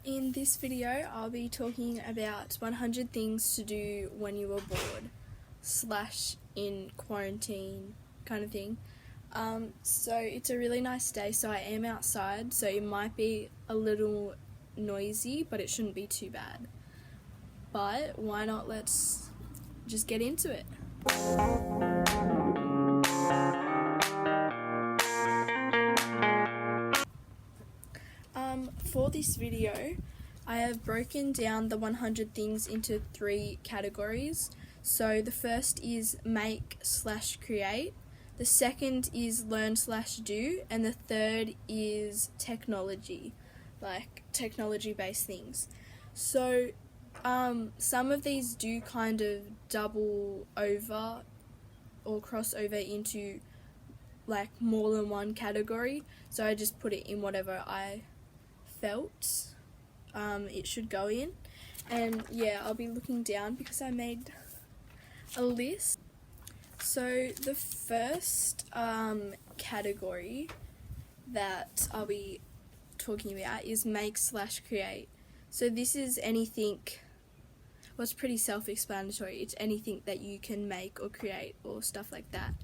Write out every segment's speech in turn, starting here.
In this video, I'll be talking about 100 things to do when you are bored / in quarantine kind of thing. So it's a really nice day, so I am outside, so it might be a little noisy, but it shouldn't be too bad. But why not, let's just get into it. For this video, I have broken down the 100 things into 3 categories. So the first is make/create, the second is learn/do, and the third is technology, like technology-based things. So some of these do kind of double over or cross over into like more than one category, so I just put it in whatever I felt it should go in. And yeah, I'll be looking down because I made a list. So the first category that I'll be talking about is make/create. So this is anything, well, it's pretty self-explanatory. It's anything that you can make or create or stuff like that.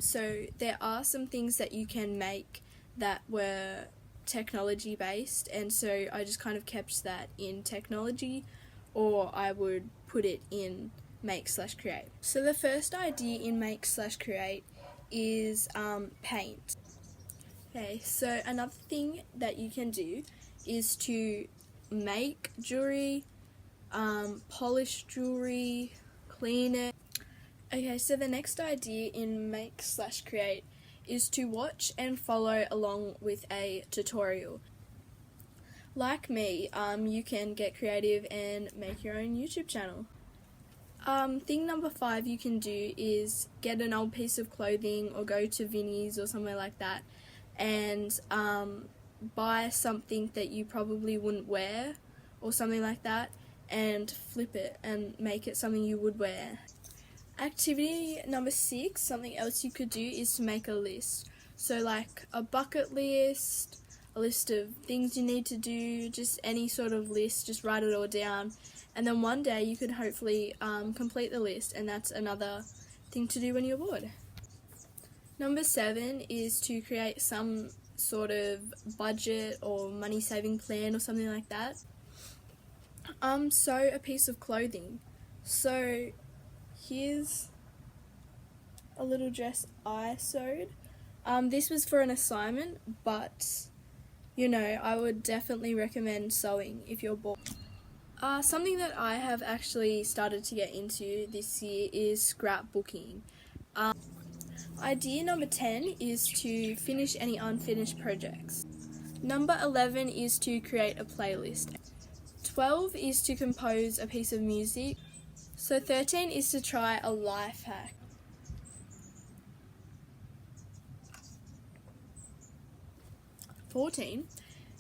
So there are some things that you can make that were technology based, and so I just kind of kept that in technology, or I would put it in make/create. So the first idea in make/create is paint. Okay, so another thing that you can do is to make jewelry, polish jewelry, clean it. Okay, so the next idea in make/create is to watch and follow along with a tutorial. Like me, you can get creative and make your own YouTube channel. Thing number 5 you can do is get an old piece of clothing or go to Vinnie's or somewhere like that and buy something that you probably wouldn't wear or something like that and flip it and make it something you would wear. Activity number 6, something else you could do is to make a list. So like a bucket list, a list of things you need to do, just any sort of list, just write it all down. And then one day you could hopefully complete the list, and that's another thing to do when you're bored. Number 7 is to create some sort of budget or money saving plan or something like that. Sew a piece of clothing. So here's a little dress I sewed. This was for an assignment, but you know, I would definitely recommend sewing if you're bored. Something that I have actually started to get into this year is scrapbooking. Idea number 10 is to finish any unfinished projects. Number 11 is to create a playlist. 12 is to compose a piece of music. So 13 is to try a life hack. $14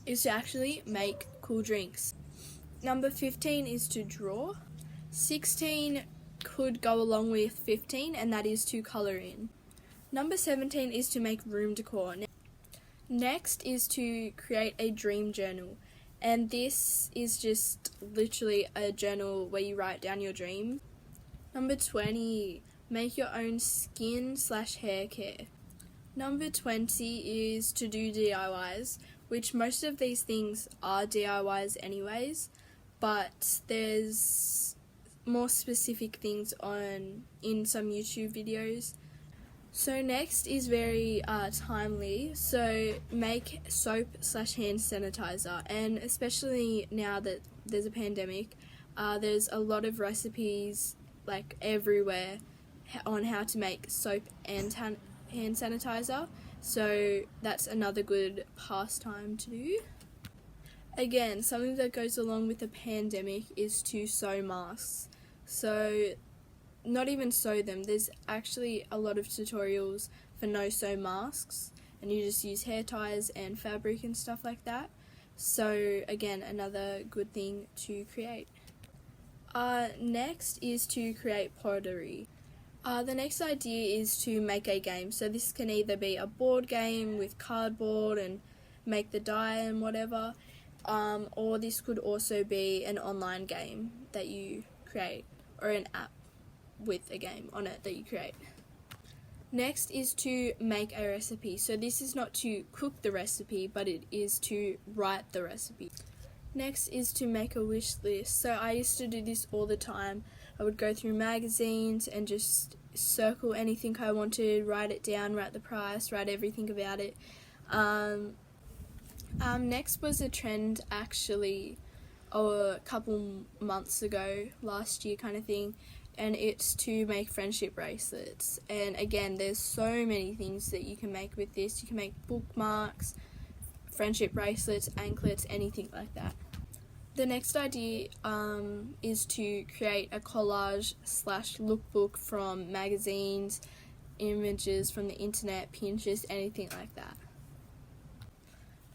is to actually make cool drinks. Number 15 is to draw. 16 could go along with 15, and that is to colour in. Number 17 is to make room decor. Next is to create a dream journal. And this is just literally a journal where you write down your dream. Number 20, make your own skin/hair care. Number 20 is to do DIYs, which most of these things are DIYs anyways, but there's more specific things in some YouTube videos. So next is very timely, so make soap/hand sanitizer, and especially now that there's a pandemic, there's a lot of recipes like everywhere on how to make soap and hand sanitizer, so that's another good pastime to do. Again, something that goes along with the pandemic is to sew masks. So not even sew them, there's actually a lot of tutorials for no-sew masks, and you just use hair ties and fabric and stuff like that. So again, another good thing to create. Next is to create pottery. The next idea is to make a game. So this can either be a board game with cardboard and make the die and whatever, or this could also be an online game that you create, or an app with a game on it that you create. Next is to make a recipe. So this is not to cook the recipe, but it is to write the recipe. Next is to make a wish list. So I used to do this all the time. I would go through magazines and just circle anything I wanted, write it down, write the price, write everything about it. Next was a trend actually a couple months ago, last year kind of thing, and it's to make friendship bracelets. And again, there's so many things that you can make with this. You can make bookmarks, friendship bracelets, anklets, anything like that. The next idea is to create a collage / lookbook from magazines, images from the internet, Pinterest, anything like that.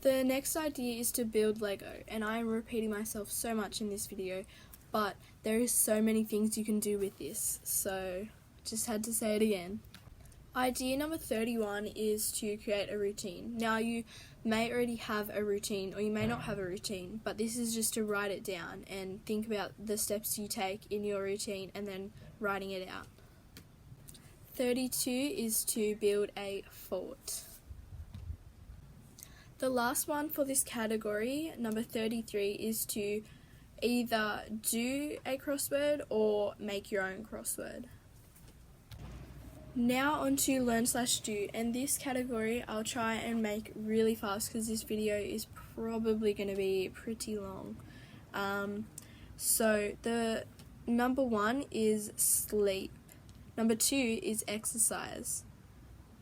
The next idea is to build Lego, and I am repeating myself so much in this video, but there is so many things you can do with this, so just had to say it again. Idea number 31 is to create a routine. Now you may already have a routine, or you may not have a routine, but this is just to write it down and think about the steps you take in your routine and then writing it out. 32 is to build a fort. The last one for this category, number 33, is to either do a crossword or make your own crossword. Now on to learn/do, and this category I'll try and make really fast because this video is probably going to be pretty long. So the number 1 is sleep. Number 2 is exercise.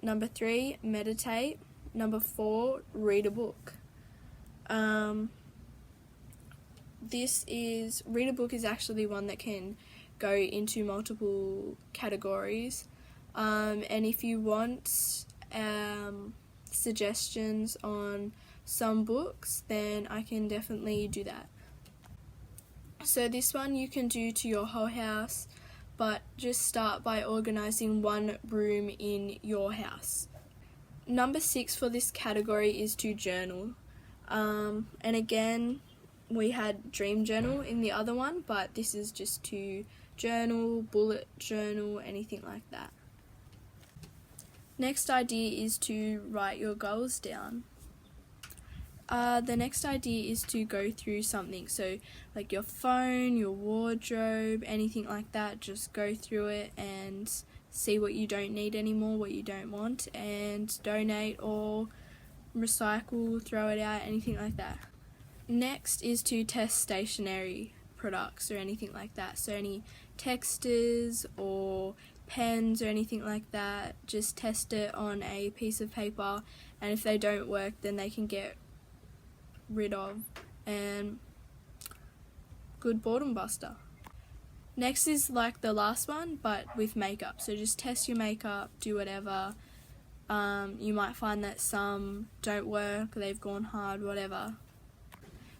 Number 3, meditate. Number 4, read a book. Read a book is actually one that can go into multiple categories. And if you want suggestions on some books, then I can definitely do that. So this one you can do to your whole house, but just start by organising one room in your house. Number 6 for this category is to journal. And again, we had dream journal in the other one, but this is just to journal, bullet journal, anything like that. Next idea is to write your goals down. The next idea is to go through something, so like your phone, your wardrobe, anything like that, just go through it and see what you don't need anymore, what you don't want, and donate or recycle, throw it out, anything like that. Next is to test stationery products or anything like that, so any texters or pens or anything like that, just test it on a piece of paper, and if they don't work then they can get rid of, and good boredom buster. Next is like the last one, but with makeup, so just test your makeup, do whatever. You might find that some don't work, they've gone hard, whatever.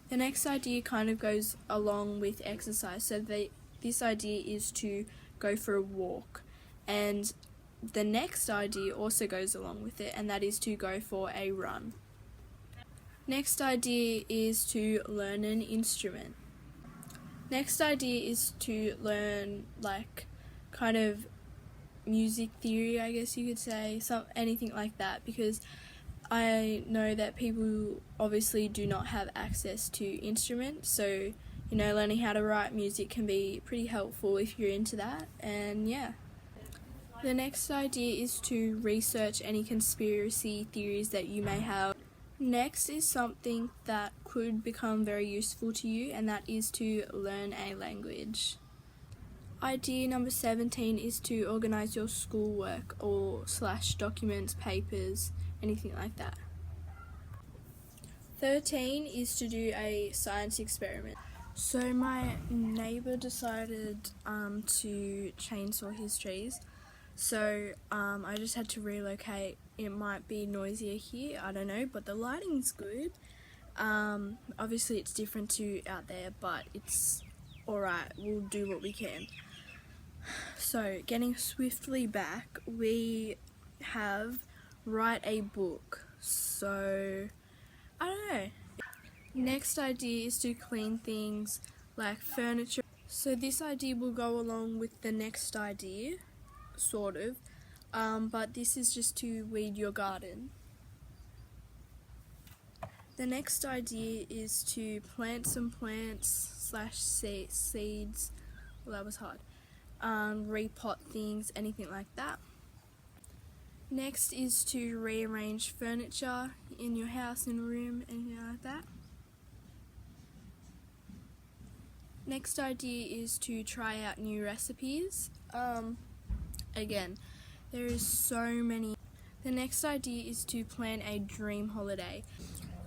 The next idea kind of goes along with exercise, so this idea is to go for a walk, and the next idea also goes along with it, and that is to go for a run. Next idea is to learn an instrument. Next idea is to learn like kind of music theory, I guess you could say, anything like that, because I know that people obviously do not have access to instruments, so learning how to write music can be pretty helpful if you're into that. And yeah. The next idea is to research any conspiracy theories that you may have. Next is something that could become very useful to you, and that is to learn a language. Idea number 17 is to organise your schoolwork or / documents, papers, anything like that. 13 is to do a science experiment. So my neighbour decided to chainsaw his trees, so I just had to relocate. It might be noisier here, I don't know, but the lighting's good. Obviously it's different to out there, but it's alright, we'll do what we can. So getting swiftly back, we have write a book. So I don't know. Next idea is to clean things like furniture. So this idea will go along with the next idea, sort of, but this is just to weed your garden. The next idea is to plant some plants / seeds, well that was hard, repot things, anything like that. Next is to rearrange furniture in your house, in a room, anything like that. Next idea is to try out new recipes. Again, there is so many. The next idea is to plan a dream holiday.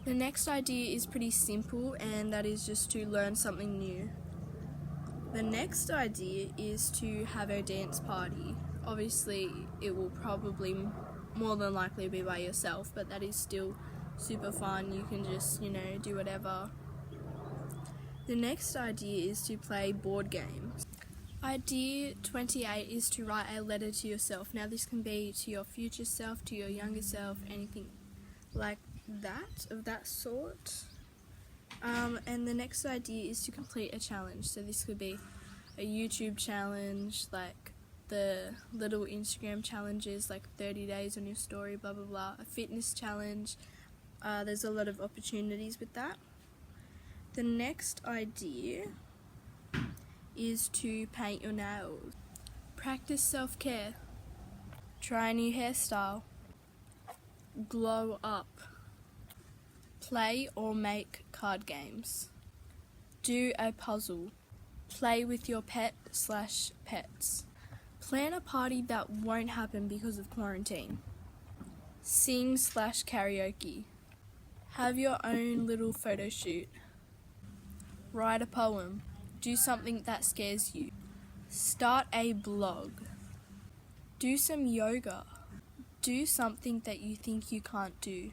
The next idea is pretty simple, and that is just to learn something new. The next idea is to have a dance party. Obviously, it will probably more than likely be by yourself, but that is still super fun. You can just, do whatever. The next idea is to play board games. Idea 28 is to write a letter to yourself. Now this can be to your future self, to your younger self, anything like that, of that sort. And the next idea is to complete a challenge. So this could be a YouTube challenge, like the little Instagram challenges, like 30 days on your story, blah blah blah. A fitness challenge. There's a lot of opportunities with that. The next idea is to paint your nails. Practice self-care. Try a new hairstyle. Glow up. Play or make card games. Do a puzzle. Play with your pet / pets. Plan a party that won't happen because of quarantine. Sing / karaoke. Have your own little photo shoot. Write a poem. Do something that scares you. Start a blog. Do some yoga. Do something that you think you can't do.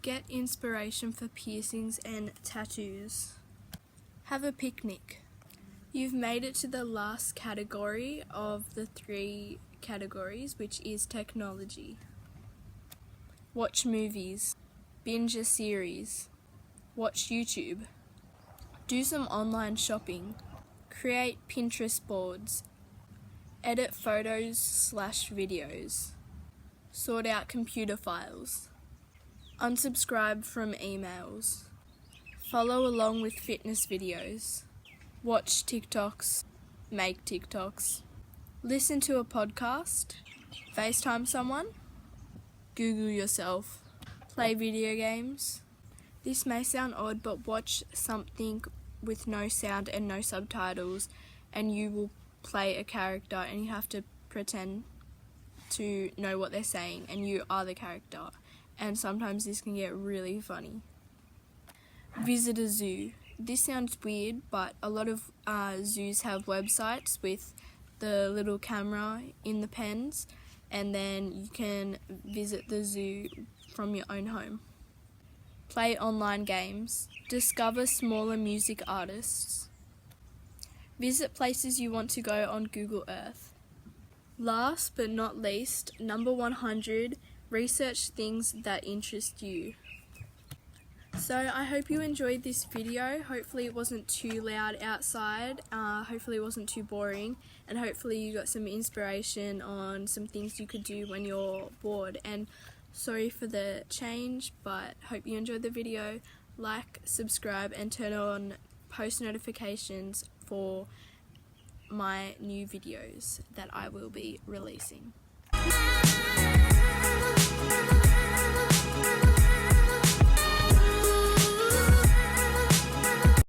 Get inspiration for piercings and tattoos. Have a picnic. You've made it to the last category of the 3 categories, which is technology. Watch movies. Binge a series. Watch YouTube. Do some online shopping. Create Pinterest boards. Edit photos / videos. Sort out computer files. Unsubscribe from emails. Follow along with fitness videos. Watch TikToks. Make TikToks. Listen to a podcast. FaceTime someone. Google yourself. Play video games. This may sound odd, but watch something with no sound and no subtitles, and you will play a character, and you have to pretend to know what they're saying, and you are the character. And sometimes this can get really funny. Visit a zoo. This sounds weird, but a lot of zoos have websites with the little camera in the pens, and then you can visit the zoo from your own home. Play online games. Discover smaller music artists. Visit places you want to go on Google Earth. Last but not least, number 100, research things that interest you. So I hope you enjoyed this video. Hopefully it wasn't too loud outside, hopefully it wasn't too boring, and hopefully you got some inspiration on some things you could do when you're bored. And sorry for the change, but hope you enjoyed the video. Like, subscribe, and turn on post notifications for my new videos that I will be releasing.